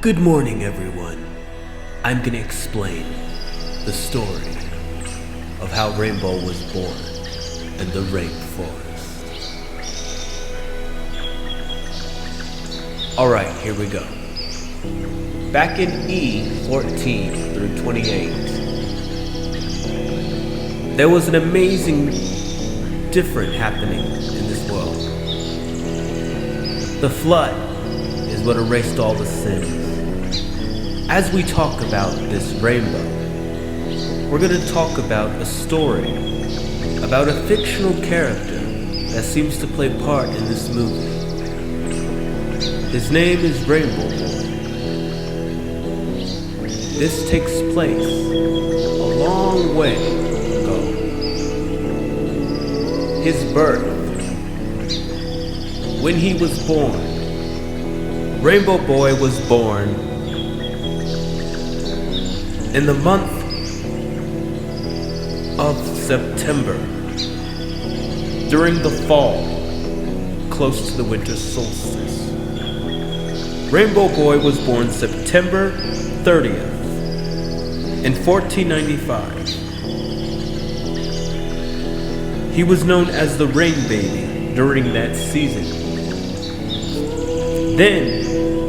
Good morning, everyone. I'm gonna explain the story of how Rainbow was born in the rainforest. Alright, here we go. Back in E14 through 28, there was an amazing different happening in this world. The flood is what erased all the sins. As we talk about this rainbow, we're going to talk about a story about a fictional character that seems to play part in this movie. His name is Rainbow Boy. This takes place a long way ago. His birth, when he was born, Rainbow Boy was born in the month of September, during the fall, close to the winter solstice. Rainbow Boy was born September 30th in 1495. He was known as the Rain Baby during that season. Then,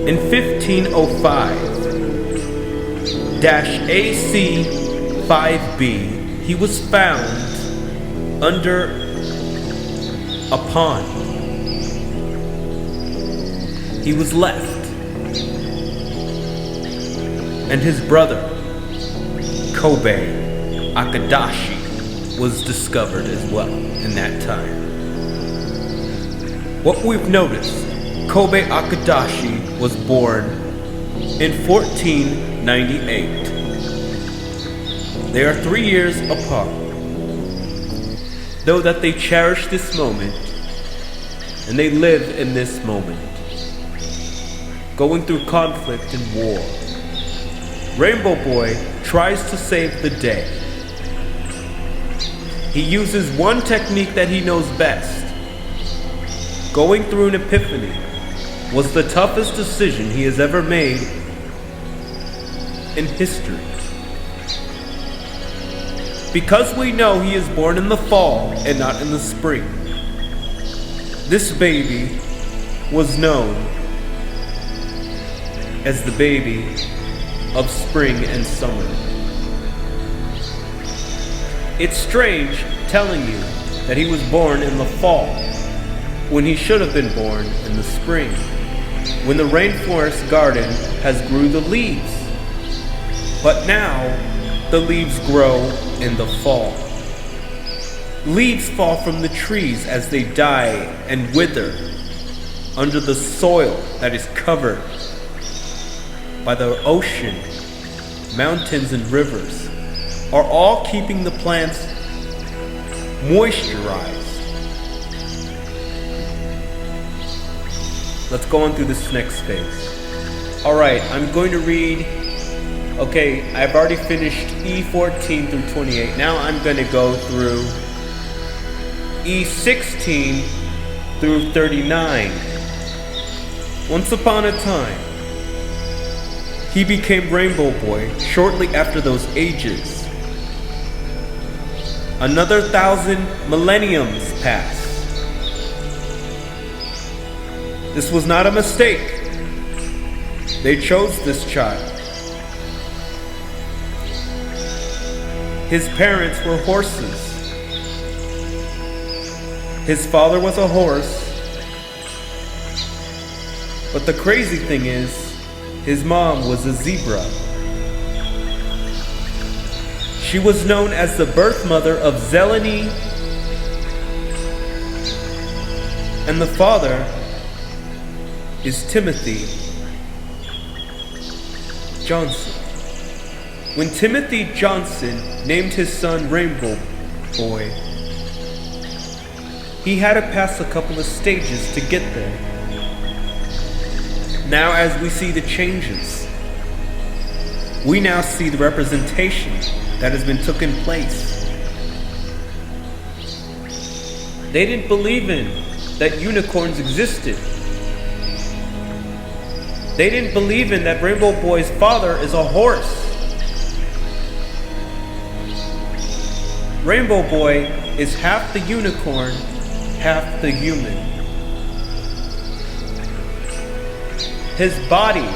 in 1505-AC5B, he was found under a pond. He was left, and his brother, Kobe Akadashi, was discovered as well in that time. What we've noticed, Kobe Akadashi was born in 1498. They are 3 years apart. Know that they cherish this moment and they live in this moment, going through conflict and war. Rainbow Boy tries to save the day. He uses one technique that he knows best. Going through an epiphany was the toughest decision he has ever made in history. Because we know he is born in the fall and not in the spring, this baby was known as the baby of spring and summer. It's strange telling you that he was born in the fall when he should have been born in the spring, when the rainforest garden has grew the leaves. But now, the leaves grow in the fall. Leaves fall from the trees as they die and wither under the soil that is covered by the ocean. Mountains and rivers are all keeping the plants moisturized. Let's go on through this next phase. Alright, I'm going to read. Okay, I've already finished E14 through 28. Now I'm going to go through E16 through 39. Once upon a time, he became Rainbow Boy shortly after those ages. Another 1,000 millenniums passed. This was not a mistake. They chose this child. His parents were horses. His father was a horse. But the crazy thing is, his mom was a zebra. She was known as the birth mother of Zeleny, and the father is Timothy Johnson. When Timothy Johnson named his son Rainbow Boy, he had to pass a couple of stages to get there. Now as we see the changes, we now see the representation that has been taken place. They didn't believe in that unicorns existed. They didn't believe in that Rainbow Boy's father is a horse. Rainbow Boy is half the unicorn, half the human. His body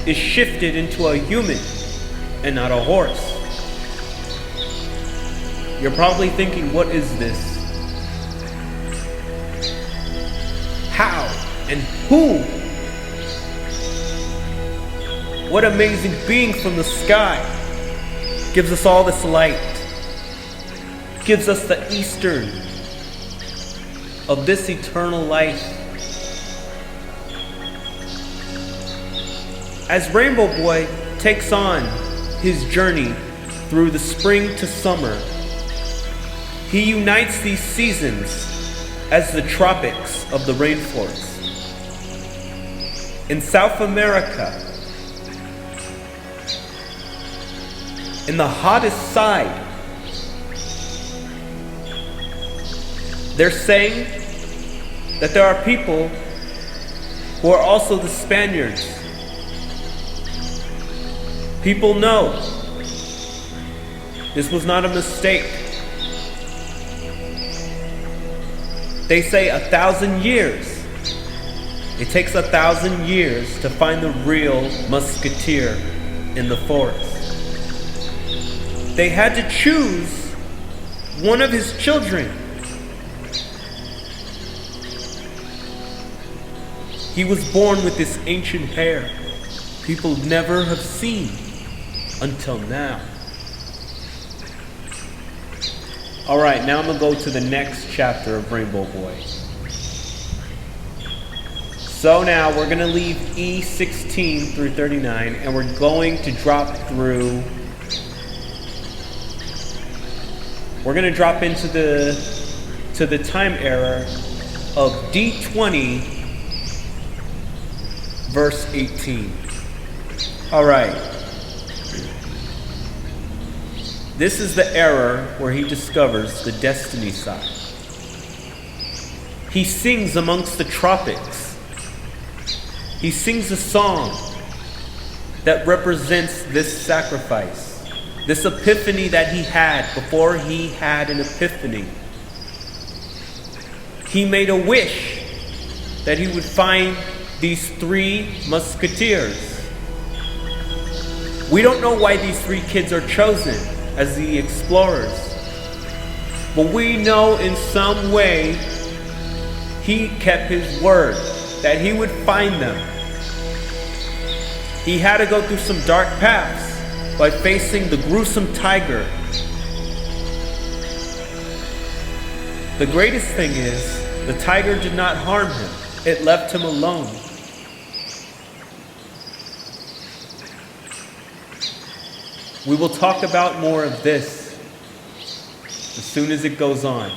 is shifted into a human and not a horse. You're probably thinking, what is this? How and who? What amazing being from the sky gives us all this light, gives us the Eastern of this eternal life. As Rainbow Boy takes on his journey through the spring to summer, he unites these seasons as the tropics of the rainforest. In South America, in the hottest side, they're saying that there are people who are also the Spaniards. People know this was not a mistake. They say 1,000 years. It takes 1,000 years to find the real musketeer in the forest. They had to choose one of his children. He was born with this ancient hair people never have seen until now. Alright, now I'm going to go to the next chapter of Rainbow Boy. So now we're going to leave E16 through 39 and we're going to drop through. We're going to drop into the time era of D20 verse 18. Alright. This is the era where he discovers the destiny side. He sings amongst the tropics. He sings a song that represents this sacrifice, this epiphany that he had before he had an epiphany. He made a wish that he would find these 3 musketeers. We don't know why these 3 kids are chosen as the explorers, but we know in some way he kept his word that he would find them. He had to go through some dark paths by facing the gruesome tiger. The greatest thing is, the tiger did not harm him. It left him alone. We will talk about more of this as soon as it goes on.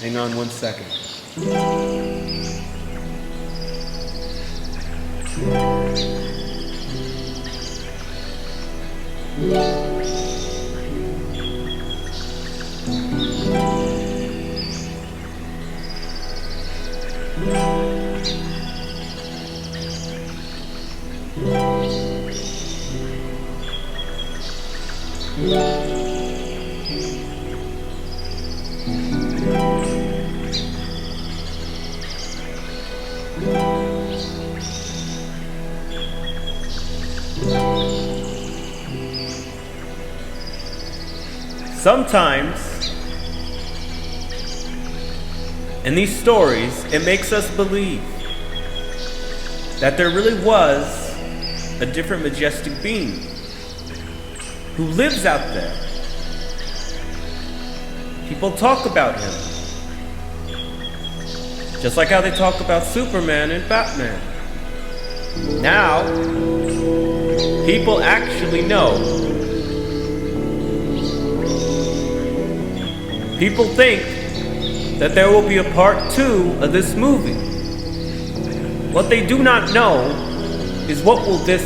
Hang on one second. Sometimes, in these stories, it makes us believe that there really was a different majestic being who lives out there. People talk about him, just like how they talk about Superman and Batman. Now, people actually know. People think that there will be a part 2 of this movie. What they do not know is what will this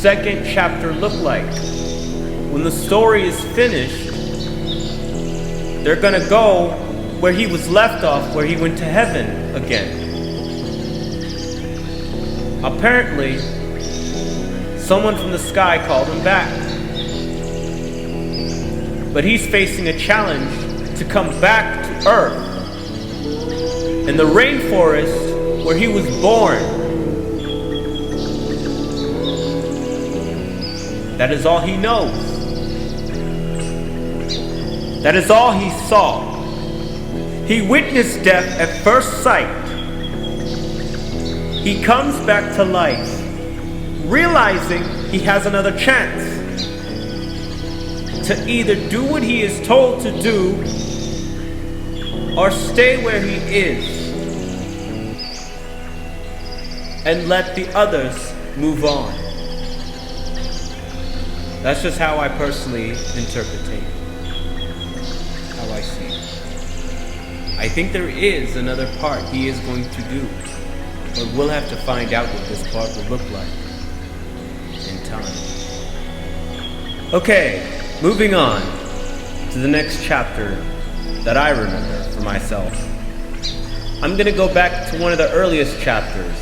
second chapter look like. When the story is finished, they're gonna go where he was left off, where he went to heaven again. Apparently, someone from the sky called him back. But he's facing a challenge to come back to Earth. In the rainforest where he was born. That is all he knows. That is all he saw. He witnessed death at first sight. He comes back to life, realizing he has another chance to either do what he is told to do or stay where he is and let the others move on. That's just how I personally interpret how I see it. I think there is another part he is going to do, but we'll have to find out what this part will look like in time. Okay, moving on to the next chapter that I remember for myself. I'm going to go back to one of the earliest chapters.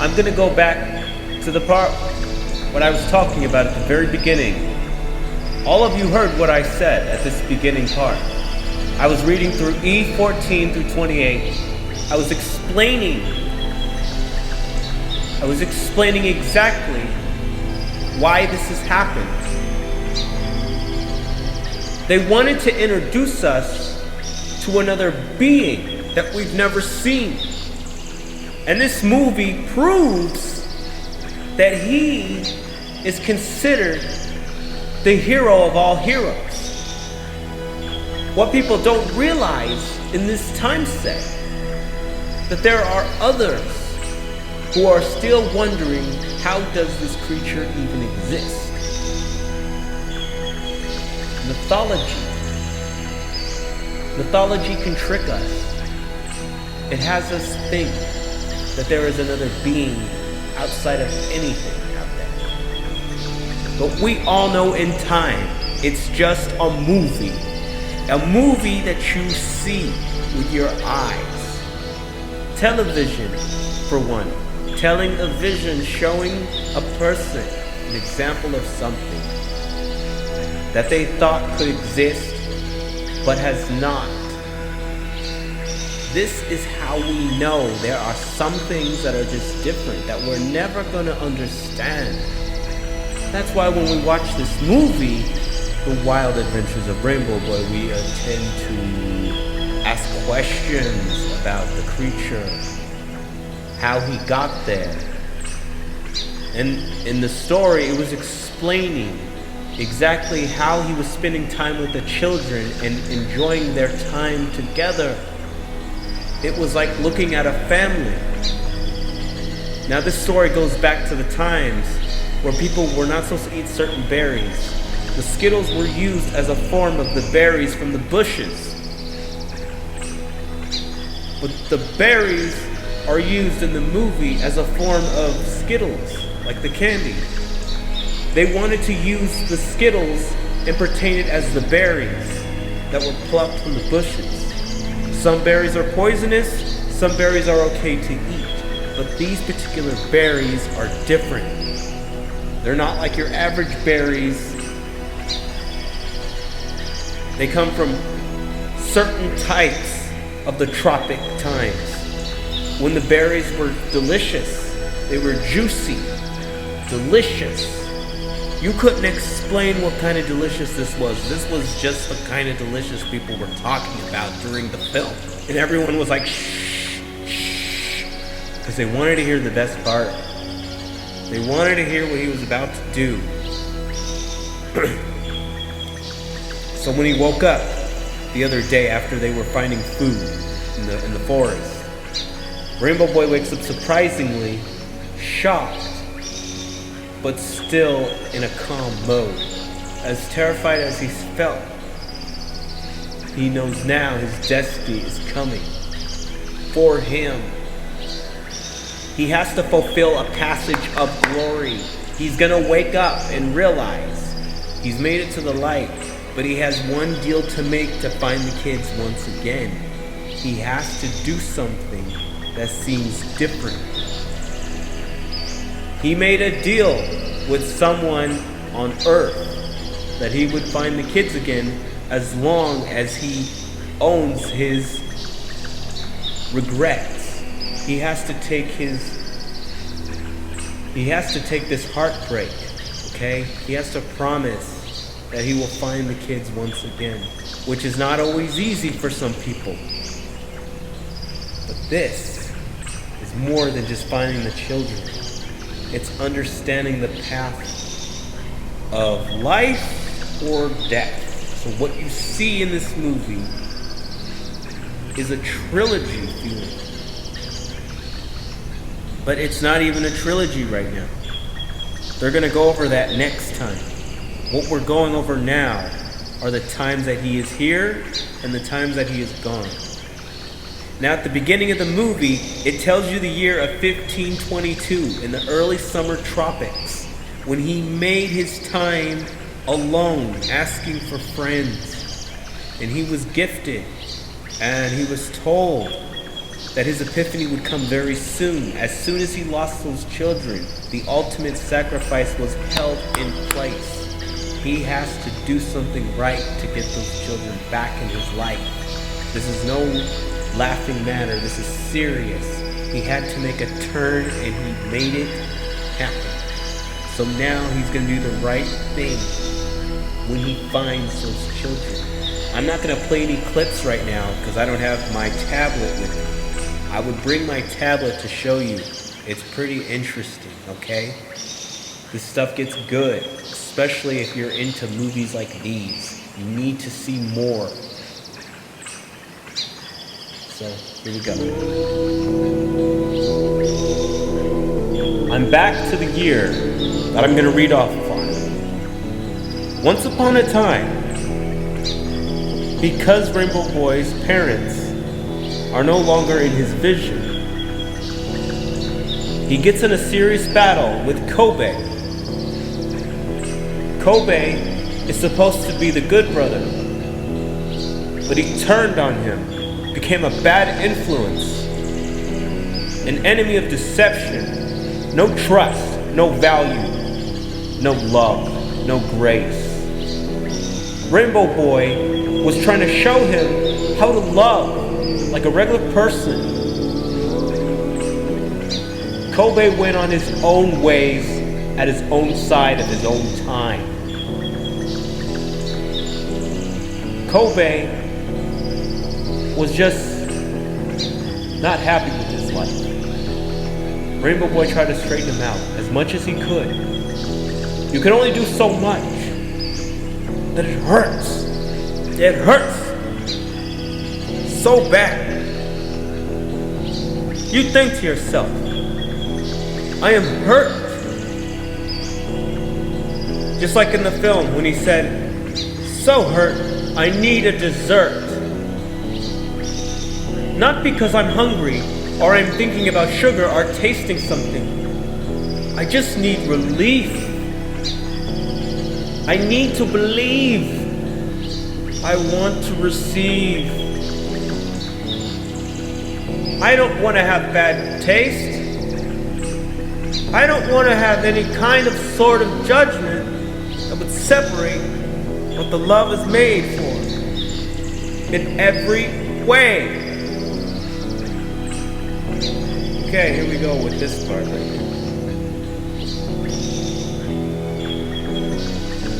I'm going to go back to the part what I was talking about at the very beginning. All of you heard what I said at this beginning part. I was reading through E14 through 28. I was explaining exactly why this has happened. They wanted to introduce us to another being that we've never seen. And this movie proves that he is considered the hero of all heroes. What people don't realize in this time set, that there are others who are still wondering, how does this creature even exist? Mythology can trick us. It has us think that there is another being outside of anything out there. But we all know in time, it's just a movie. A movie that you see with your eyes. Television, for one. Telling a vision, showing a person an example of something that they thought could exist, but has not. This is how we know there are some things that are just different, that we're never going to understand. That's why when we watch this movie, The Wild Adventures of Rainbow Boy, we tend to ask questions about the creature, how he got there. And in the story, it was explaining exactly how he was spending time with the children and enjoying their time together. It was like looking at a family. Now this story goes back to the times where people were not supposed to eat certain berries. The Skittles were used as a form of the berries from the bushes. But the berries are used in the movie as a form of Skittles, like the candy. They wanted to use the Skittles and pertain it as the berries that were plucked from the bushes. Some berries are poisonous, some berries are okay to eat, but these particular berries are different. They're not like your average berries. They come from certain types of the tropic times. When the berries were delicious, they were juicy, delicious. You couldn't explain what kind of delicious this was. This was just the kind of delicious people were talking about during the film. And everyone was like, shh, shh, because they wanted to hear the best part. They wanted to hear what he was about to do. So when he woke up the other day after they were finding food in the forest, Rainbow Boy wakes up surprisingly shocked, but still in a calm mode. As terrified as he felt, he knows now his destiny is coming for him. He has to fulfill a passage of glory. He's gonna wake up and realize he's made it to the light, but he has one deal to make to find the kids once again. He has to do something that seems different. He made a deal with someone on Earth that he would find the kids again as long as he owns his regrets. He has to take this heartbreak, okay? He has to promise that he will find the kids once again, which is not always easy for some people. But this is more than just finding the children. It's understanding the path of life or death. So what you see in this movie is a trilogy feeling. But it's not even a trilogy right now. They're going to go over that next time. What we're going over now are the times that he is here and the times that he is gone. Now at the beginning of the movie, it tells you the year of 1522 in the early summer tropics, when he made his time alone, asking for friends. And he was gifted, and he was told that his epiphany would come very soon. As soon as he lost those children, the ultimate sacrifice was held in place. He has to do something right to get those children back in his life. This is no laughing matter. This is serious. He had to make a turn, and he made it happen. So now he's going to do the right thing when he finds those children. I'm not going to play any clips right now because I don't have my tablet with me. I would bring my tablet to show you. It's pretty interesting, okay? This stuff gets good, especially if you're into movies like these. You need to see more. So, here we go. I'm back to the year that I'm going to read off on. Once upon a time, because Rainbow Boy's parents are no longer in his vision, he gets in a serious battle with Kobe. Kobe is supposed to be the good brother, but he turned on him, became a bad influence, an enemy of deception, no trust, no value, no love, no grace. Rainbow Boy was trying to show him how to love like a regular person. Kobe went on his own ways at his own side of his own time. Kobe was just not happy with his life. Rainbow Boy tried to straighten him out as much as he could. You can only do so much. That it hurts. It hurts so bad. You think to yourself, I am hurt. Just like in the film when he said, so hurt, I need a dessert. Not because I'm hungry or I'm thinking about sugar or tasting something. I just need relief. I need to believe. I want to receive. I don't want to have bad taste. I don't want to have any kind of sort of judgment that would separate what the love is made for in every way. Okay, here we go with this part right here.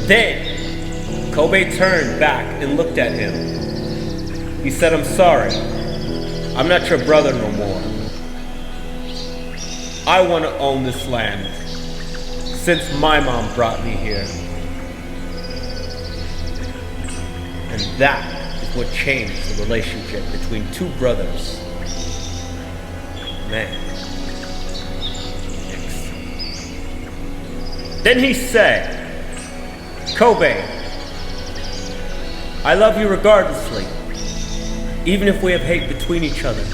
Then, Kobe turned back and looked at him. He said, I'm sorry. I'm not your brother no more. I want to own this land, since my mom brought me here. And that is what changed the relationship between two brothers. Man. Next. Then he said, Kobe, I love you regardlessly, even if we have hate between each other.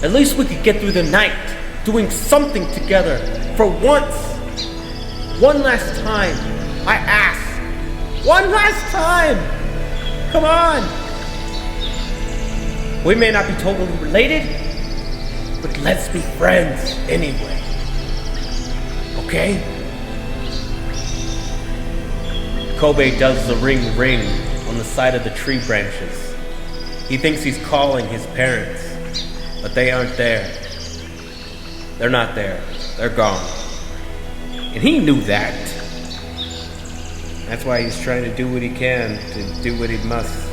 At least we could get through the night doing something together for once. One last time, I ask. One last time. Come on. We may not be totally related, but let's be friends anyway. okay? Kobe does the ring on the side of the tree branches. He thinks he's calling his parents, but they aren't there. They're not there. They're gone. And he knew that. That's why he's trying to do what he can to do what he must.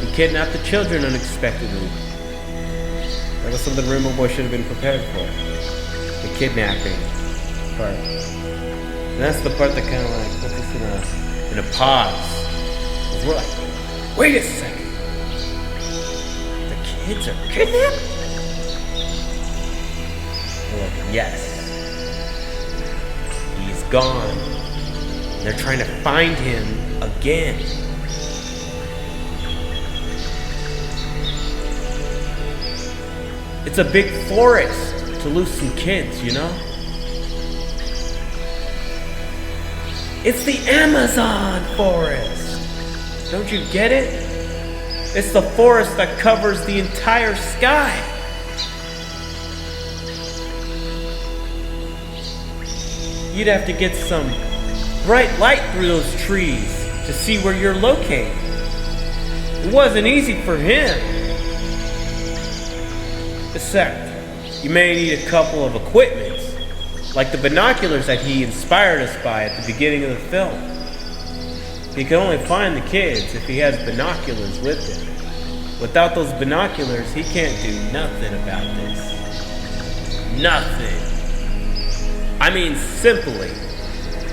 He kidnapped the children unexpectedly. That was something Rainbow Boy should have been prepared for. The kidnapping part. And that's the part that kind of like puts us in a pause. Because we're like, wait a second. The kids are kidnapped? We're like, yes. He's gone. They're trying to find him again. It's a big forest to lose some kids, you know? It's the Amazon forest. Don't you get it? It's the forest that covers the entire sky. You'd have to get some bright light through those trees to see where you're located. It wasn't easy for him. Except, you may need a couple of equipments, like the binoculars that he inspired us by at the beginning of the film. He can only find the kids if he has binoculars with him. Without those binoculars, he can't do nothing about this. Nothing. I mean, simply,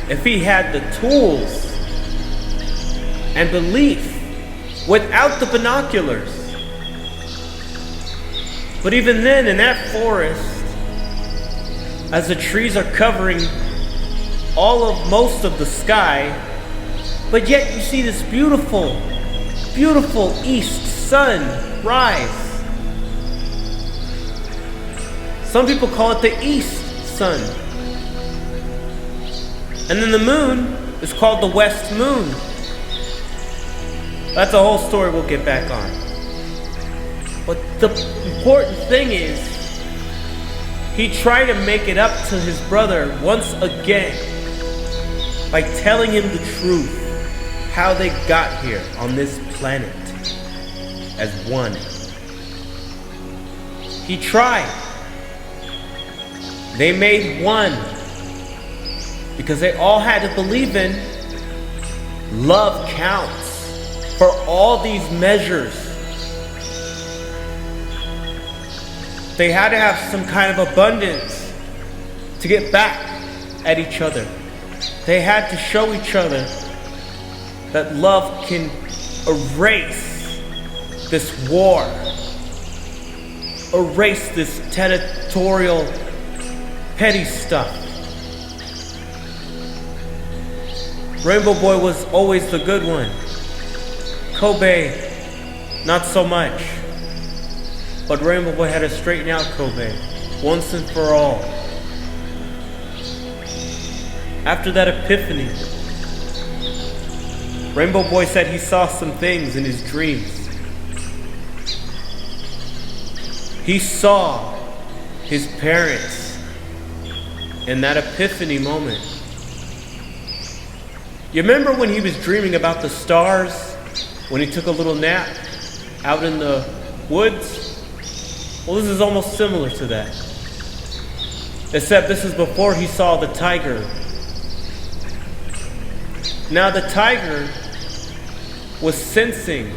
if he had the tools and belief without the binoculars. But even then, in that forest, as the trees are covering most of the sky, but yet you see this beautiful, beautiful east sun rise. Some people call it the east sun. And then the moon is called the west moon. That's a whole story we'll get back on. But the important thing is, he tried to make it up to his brother once again by telling him the truth, how they got here on this planet as one. He tried. They made one because they all had to believe in love counts for all these measures. They had to have some kind of abundance to get back at each other. They had to show each other that love can erase this war, erase this territorial, petty stuff. Rainbow Boy was always the good one. Kobe, not so much. But Rainbow Boy had to straighten out Kobe once and for all. After that epiphany, Rainbow Boy said he saw some things in his dreams. He saw his parents in that epiphany moment. You remember when he was dreaming about the stars, when he took a little nap out in the woods? Well, this is almost similar to that. Except this is before he saw the tiger. Now the tiger was sensing.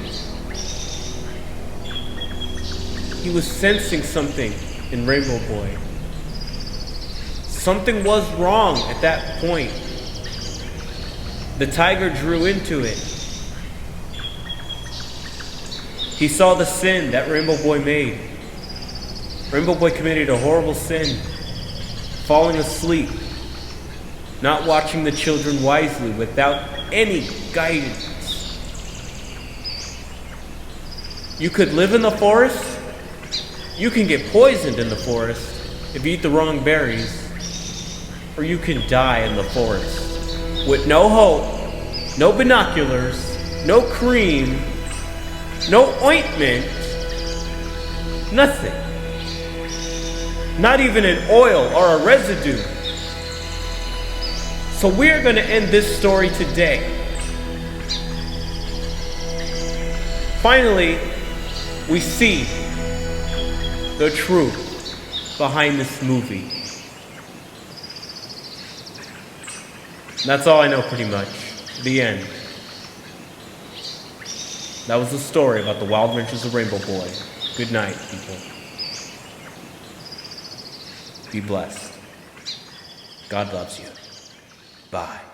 He was sensing something in Rainbow Boy. Something was wrong at that point. The tiger drew into it. He saw the sin that Rainbow Boy made. Rainbow Boy committed a horrible sin, falling asleep, not watching the children wisely without any guidance. You could live in the forest. You can get poisoned in the forest if you eat the wrong berries. Or you can die in the forest with no hope, no binoculars, no cream, no ointment, nothing. Not even an oil or a residue So we're going to end this story today. Finally, we see the truth behind this movie. That's all I know pretty much. The end. That was the story about the Wild Adventures of Rainbow Boy. Good night, people. Be blessed. God loves you. Bye.